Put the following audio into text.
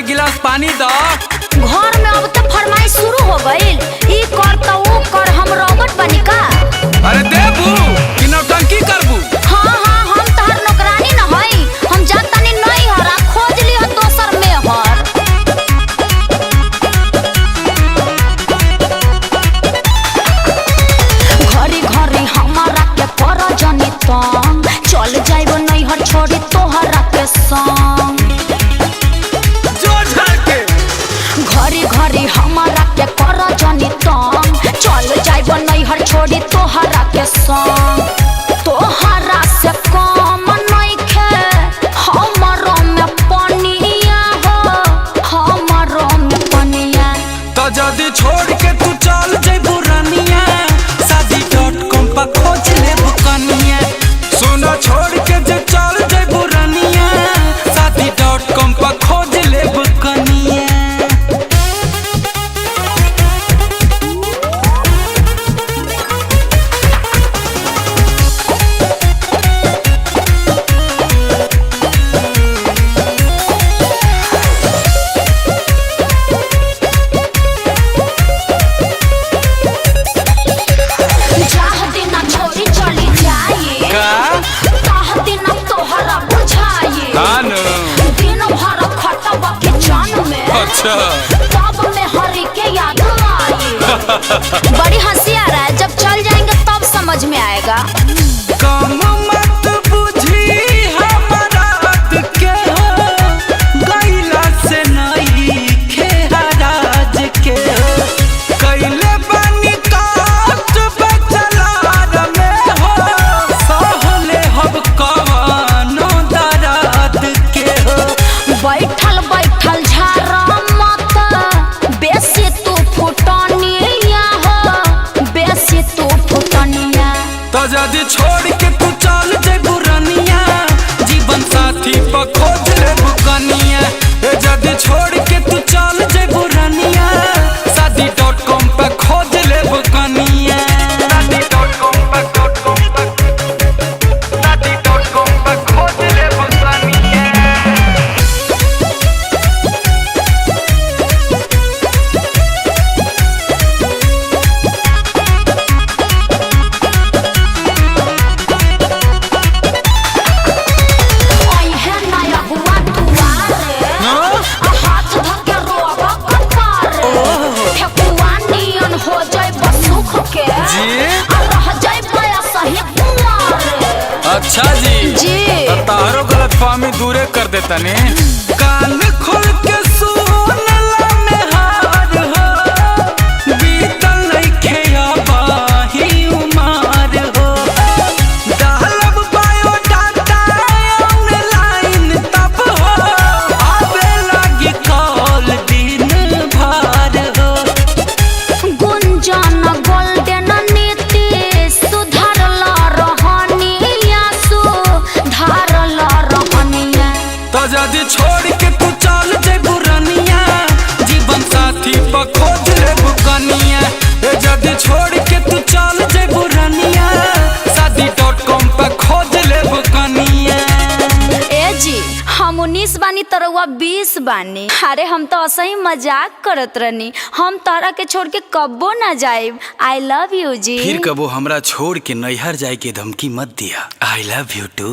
एक गिलास पानी दो। घर में अब तो फरमाइश शुरू हो गईल, ई कर तो वो कर, हम रोबोट बनी का? अरे देबू कि नौटंकी करबू? हाँ हाँ हम तहर नौकरानी न हई, हम जातानी नहीं हरा, खोज ली हम दोसर में हर। घरी घरी हमारा के कर जनी तंग, चल जाइबो नहीं हर छोड़ी तोहरा के संग। घरी घरी हमारा के कर जनी तंग, चल जाइबो नहीं हर छोड़ी तोहरा के संग। तोहरा से कम नइखे हमरो में पनिया हो, हमरो में पनिया। तो जदी छोड़ के तू चल जइबू रानिया, शादी.com पर खोज लेबू कनिया। सुनो छोड़ के जे चल जइबू रानिया, शादी.com पर खोज लेबू कनिया। अच्छा तब में हरी के याद आई। बड़ी हंसी आ रहा है, जब चल जाएंगे तब समझ में आएगा। कम मत बुझी हमारा हद के हो, गैला से नहीं खेहराज के हो। कैले बनी काट बचलार में हो, सहले हब कवानो दराद के हो। बैठल बैठल झारा मत, बेसी तू फुटनिया हो, बेसी तू फुटनिया। तो जदी छोड़ के तू चल जइबू रानिया, जीवन साथी पर खोज लेबू कनिया। जदी छोड़ के तू चल जइबू रानिया, शादी.com पर खोज लेबू कनिया। शादी.com पर खोज लेबू कनिया। अच्छा जी तारो गलत फहमी दूरे कर देता ने। कान खोल के सुन ला में हार हो, बीतल नइखे अबाही उमार हो। डालब बायोडाटा ऑनलाइन तब हो, आवे लागी कॉल दिन भर हो। गुंजन गोल्डन नीति सुधारला रहनिया, सुधारला रहनिया। तो जदी छोड़ के तू चल जइबू रानिया, जीवन साथी पर खोज लेबू कनिया। जदी छोड़ के तू चल जइबू रानिया, शादी.com पर खोज लेबू कनिया। ए जी हम 19 बानी तरवा 20 बानी। अरे हम तो असही मजाक करत रहनी, हम तारा के छोड़ के कब्बो ना जाइब। आई लव यू जी। फिर कबो हमरा छोड़ के नैहर जाए के धमकी मत दिया। I love you two.